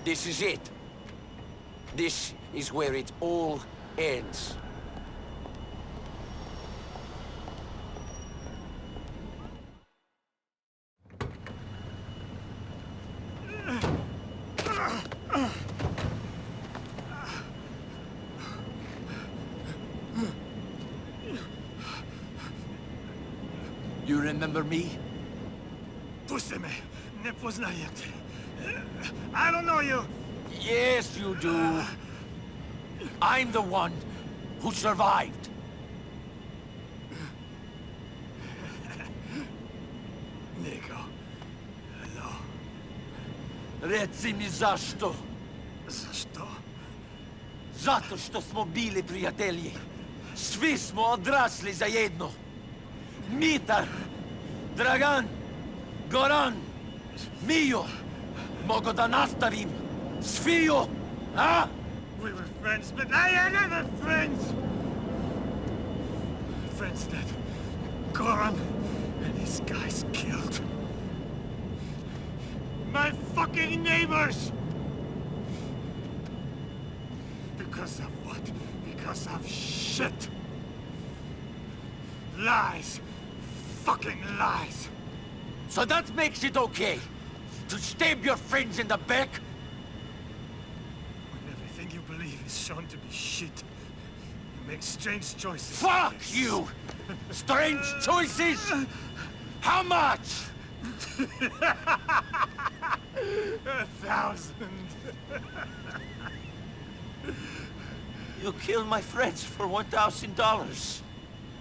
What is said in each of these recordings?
This is it. This is where it all ends. You remember me? Pusti me, ne poznajem te. I don't know you. Yes, you do. I'm the one who survived. Nico, hello. Reci mi zašto. Zašto? Zato što smo bili prijatelji. Svi smo odrasli zajedno. Mitar, Dragan, Goran, Mio. Mogu da nastavim. Sviju, a? We were friends, but I had other friends. Friends that Goran and his guys killed. My fucking neighbors! Because of what? Because of shit. Lies. Fucking lies. So that makes it okay to stab your friends in the back? When everything you believe is shown to be shit, you make strange choices. Fuck you! Strange choices? How much? 1,000. You killed my friends for $1,000.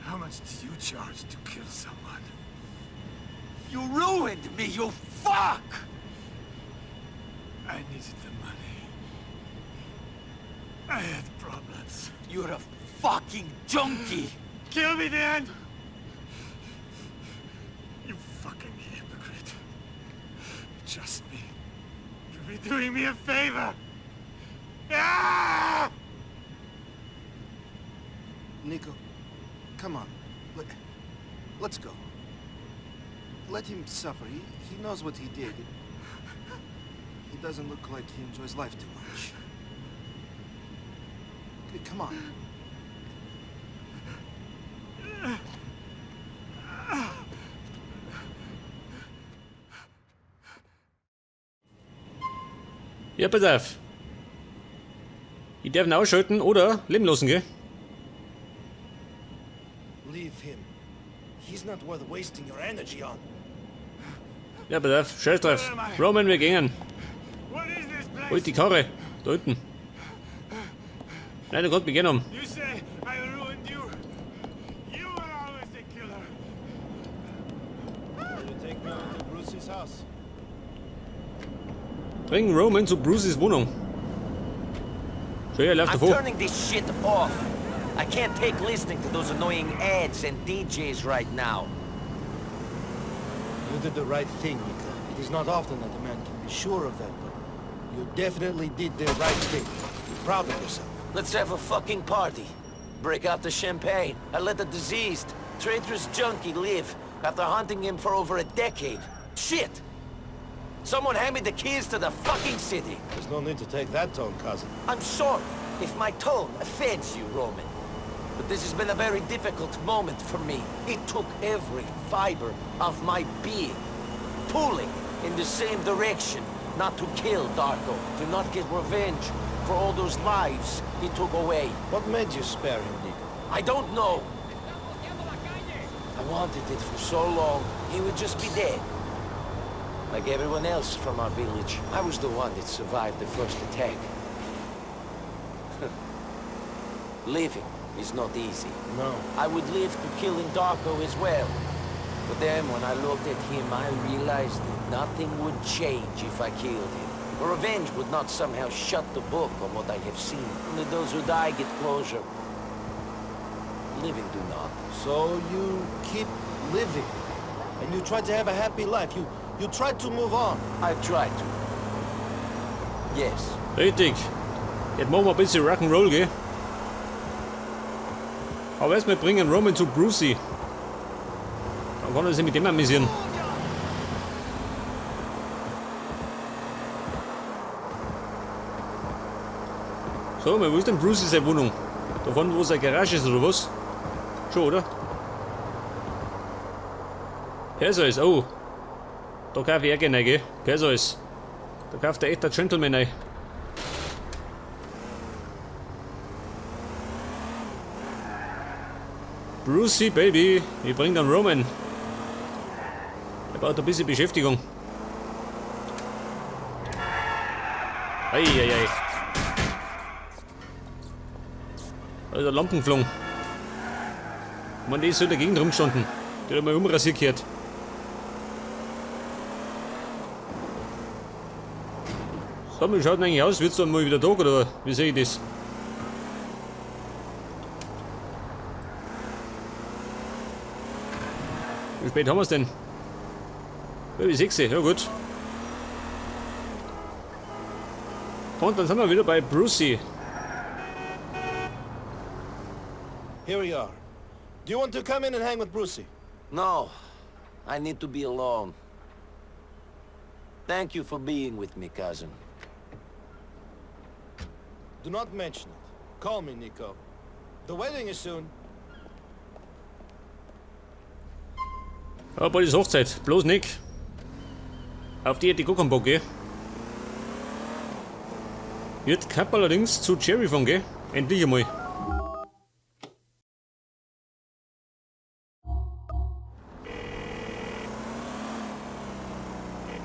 How much do you charge to kill someone? You ruined me, you fuck! I needed the money. I had problems. You're a fucking junkie! Kill me then! You fucking hypocrite. Trust me. You'll be doing me a favor. Ah! Nico, come on. Let's go. Let him suffer. He knows what he did. He doesn't look like he enjoys life too much. Come on. Ja, pass auf. Die dürfen ausschalten oder leben lassen, gell? Leave him. He's not worth wasting your energy on. Ja, pass auf. Scheiß drauf. Roman, wir gehen. What is this place? Holt die Karre. Da unten. Nein, Gott, wir gehen um. You say I ruined you. You were always the killer. You take me to Bruce's house. Bring Roman zu Bruce's Wohnung. Schau, er läuft I'm davor. turning this shit off. I can't take listening to those annoying ads and DJs right now. You did the right thing, Nico. It is not often that a man can be sure of that, but you definitely did the right thing. Be proud of yourself. Let's have a fucking party. Break out the champagne and let the diseased, traitorous junkie live after hunting him for over a decade. Shit! Someone hand me the keys to the fucking city. There's no need to take that tone, cousin. I'm sorry if my tone offends you, Roman. But this has been a very difficult moment for me. It took every fiber of my being, pulling in the same direction, not to kill Darko, to not get revenge for all those lives he took away. What made you spare him, Nico? I don't know. I wanted it for so long, he would just be dead. Like everyone else from our village, I was the one that survived the first attack. Living is not easy. No. I would live to killing Darko as well. But then when I looked at him, I realized that nothing would change if I killed him. Revenge would not somehow shut the book on what I have seen. Only those who die get closure. Living do not. So you keep living, and you try to have a happy life. You try to move on. I've tried to. Yes. Richtig. Jetzt machen wir ein bisschen Rock'n'Roll, gell? Aber erstmal bringen Roman zu Brucey. Dann kann er sich mit dem amüsieren. So, wo ist denn Brucey seine Wohnung? Da vorne, wo seine Garage ist, oder was? Schon, oder? Perseus, oh. Da kaufe ich auch gerne, gell? Perseus. Da kauft der echter Gentleman ein. Brucey, Baby, ich bring dann Roman. Er braucht ein bisschen Beschäftigung. Eieiei. Also Lampen geflogen. Man, die ist so dagegen rumgestanden. Die hat mal umrasiert gehört. So, wie schaut denn eigentlich aus? Wird's dann mal wieder Tag oder wie sehe ich das? Wie spät haben wir es denn? Ja, wie 6. Ja gut. Und dann sind wir wieder bei Brucey. Here we are. Do you want to come in and hang with Brucey? No, I need to be alone. Thank you for being with me, cousin. Do not mention it. Call me, Nico. The wedding is soon. Ja, bald ist Hochzeit. Bloß nicht. Auf die hätte ich gar keinen Bock, gell? Wird Kapp allerdings zu Jerry von, gell? Endlich einmal.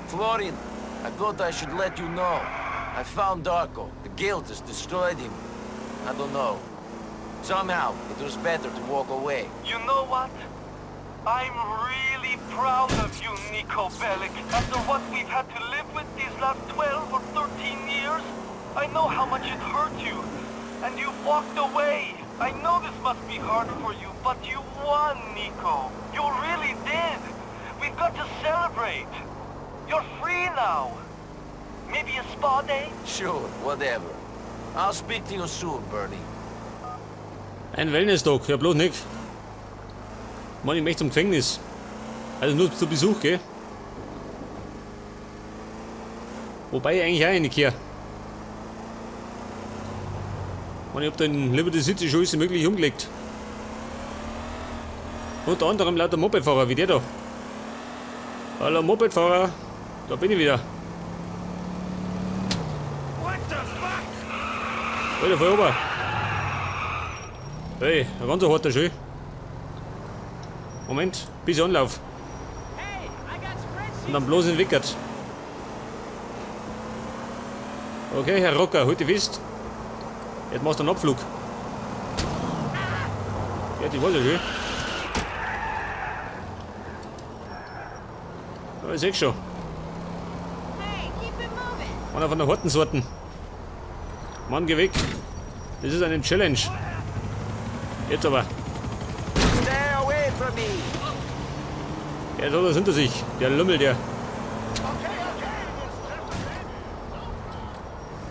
Florian, I thought I should let you know. I found Darko. The guild has destroyed him. I don't know. Somehow, it was better to walk away. You know what? I'm really proud of you, Nico Bellic. After what we've had to live with these last 12 or 13 years, I know how much it hurt you. And you walked away. I know this must be hard for you, but you won, Nico. You really did. We've got to celebrate. You're free now. Maybe a spa day? Sure, whatever. I'll speak to you soon, Bernie. Ein Wellness-Tag, ja bloß nicht. Mann, ich möchte zum Gefängnis. Also nur zu Besuch, gell? Wobei ich eigentlich auch reingehe. Mann, ich hab da in Liberty City schon alles möglich umgelegt. Unter anderem lauter Mopedfahrer wie der da. Hallo Mopedfahrer, da bin ich wieder. Alter, voll ober. Hey, ein ganz harter Schuh. Moment, bis Anlauf. Und dann bloß entwickelt. Okay, Herr Rocker, halt dich fest. Jetzt machst du einen Abflug. Ja, die war ja schön. Ja, ich seh's schon. Einer von der harten Sorten. Mann, geh weg. Das ist eine Challenge. Jetzt aber. Stay away from me! Der hat das hinter sich. Der Lümmel, der.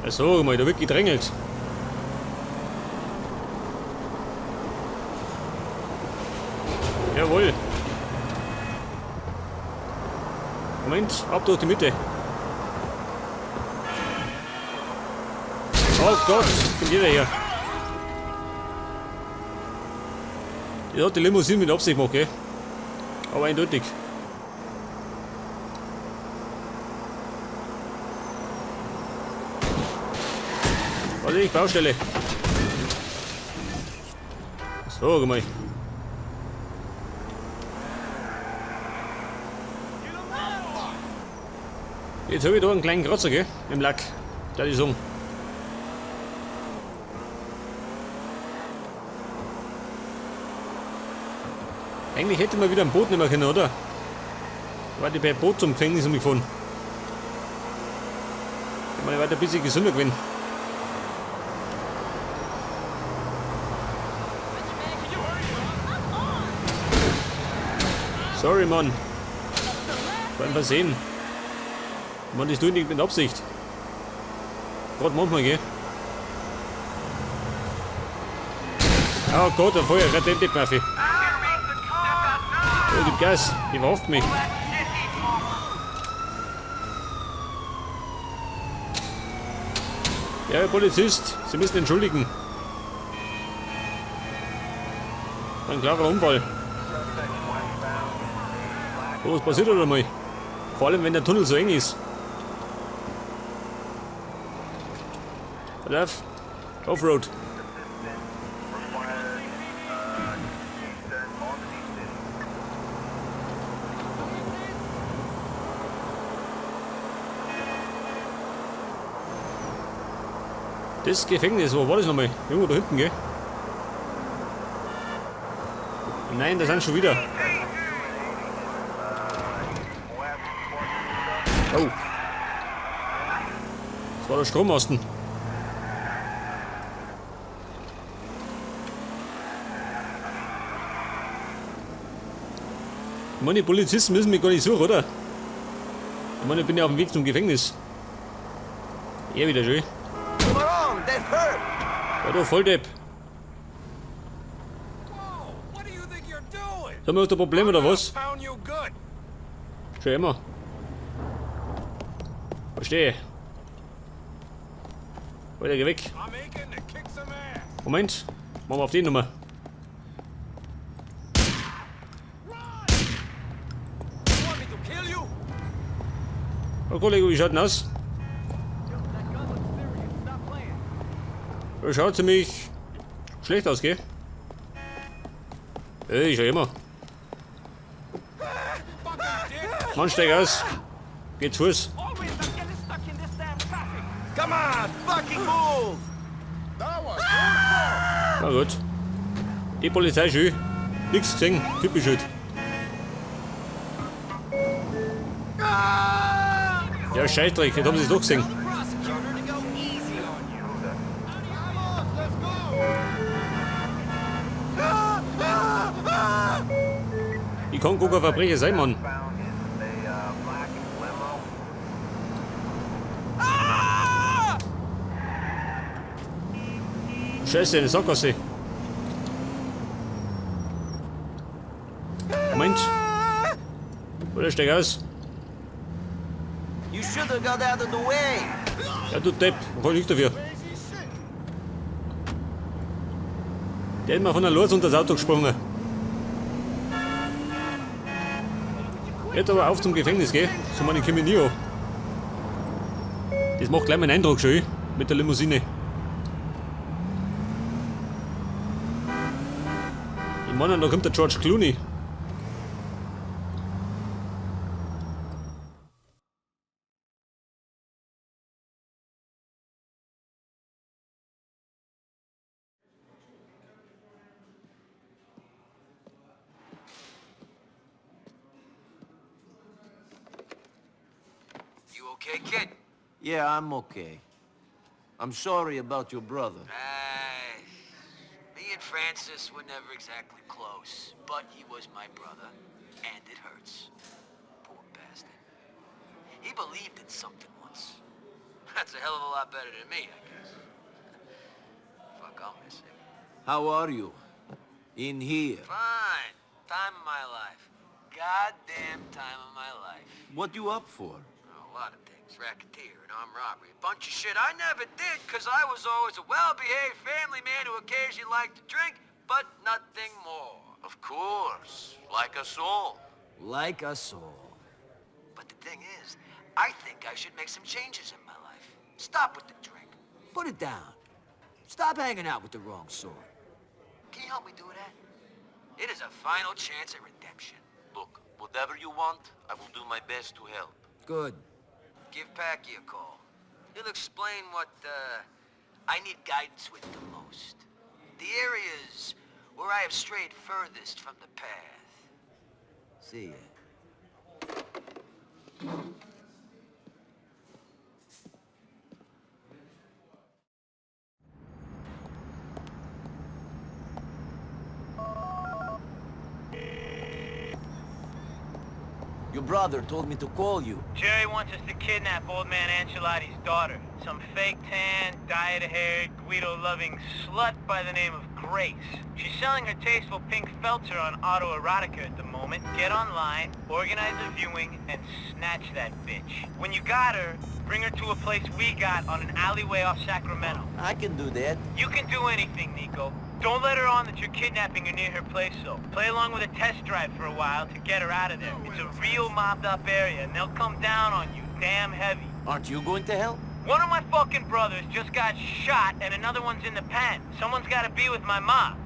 Ja, so, mal, da wird gedrängelt. Jawohl. Moment, ab durch die Mitte. Oh Gott, kommt jeder her. Die hat die Limousine mit Absicht gemacht, gell? Aber eindeutig. Was ist Baustelle? So, guck mal. Jetzt habe ich da einen kleinen Kratzer, gell? Im Lack. Da die Song. Eigentlich hätte man wieder ein Boot nehmen können, oder? War die bei Boot zum Gefängnis umgefahren. Ich meine, ich war ein bisschen gesünder gewesen. Sorry, Mann. War ein Versehen. Mann, das tue ich nicht mit Absicht. Gerade manchmal, gell? Oh Gott, ein Feuer, Radente, Murphy. Oh, gib Gas, die verhofft mich. Ja, Herr Polizist, Sie müssen entschuldigen. Ein klarer Unfall. Oh, was passiert oder mal? Vor allem, wenn der Tunnel so eng ist. Pass auf. Offroad. Das Gefängnis, wo war das nochmal? Irgendwo da hinten, gell? Nein, da sind schon wieder. Oh. Das war der Strommasten. Ich meine, die Polizisten müssen mich gar nicht suchen, oder? Ich meine, ich bin ja auf dem Weg zum Gefängnis. Ja, wieder schön. Ja, du Volldepp. Sag mal, hast du ein Problem oder was? Schon immer. Verstehe. Alter, geh weg. Moment. Machen wir auf die Nummer. Oh, Kollege, wie schaut denn aus? Das schaut ziemlich schlecht aus, gell? Ey, schon immer. Mann, steig aus. Geht zu Fuß. Come on, fucking move! Na gut. Die Polizei schön. Nix gesehen. Typisch halt. Ja, Scheißdreck. Jetzt haben sie es doch gesehen. Ich kann gar kein Verbrecher sein, Mann. Scheiße, eine Sackgasse. Moment. Oder steig aus. You should have got out of the way. Ja, du Depp. Was liegt dafür? Der hat mir von der Lotse unter das Auto gesprungen. Jetzt aber auf zum Gefängnis, gell? So meine ich komme nie an. Das macht gleich meinen Eindruck schon, mit der Limousine. Ich meine, da kommt der George Clooney. You okay, kid? Yeah, I'm okay. I'm sorry about your brother. Me and Francis were never exactly close, but he was my brother, and it hurts. Poor bastard. He believed in something once. That's a hell of a lot better than me, I guess. Fuck, I'll miss him. How are you? In here. Fine. Time of my life. Goddamn time of my life. What you up for? A lot of things. Racketeer and armed robbery. A bunch of shit I never did, because I was always a well-behaved family man who occasionally liked to drink, but nothing more. Of course. Like us all. Like us all. But the thing is, I think I should make some changes in my life. Stop with the drink. Put it down. Stop hanging out with the wrong sort. Can you help me do that? It is a final chance at redemption. Look, whatever you want, I will do my best to help. Good. Give Packy a call. He'll explain what, I need guidance with the most. The areas where I have strayed furthest from the path. See ya. Your brother told me to call you. Jerry wants us to kidnap old man Ancelotti's daughter. Some fake tan, dyed-haired, Guido-loving slut by the name of Grace. She's selling her tasteful pink felter on autoerotica at the moment. Get online, organize a viewing, and snatch that bitch. When you got her, bring her to a place we got on an alleyway off Sacramento. I can do that. You can do anything, Nico. Don't let her on that you're kidnapping her near her place, though. Play along with a test drive for a while to get her out of there. It's a real mobbed-up area, and they'll come down on you damn heavy. Aren't you going to help? One of my fucking brothers just got shot, and another one's in the pen. Someone's gotta be with my mom.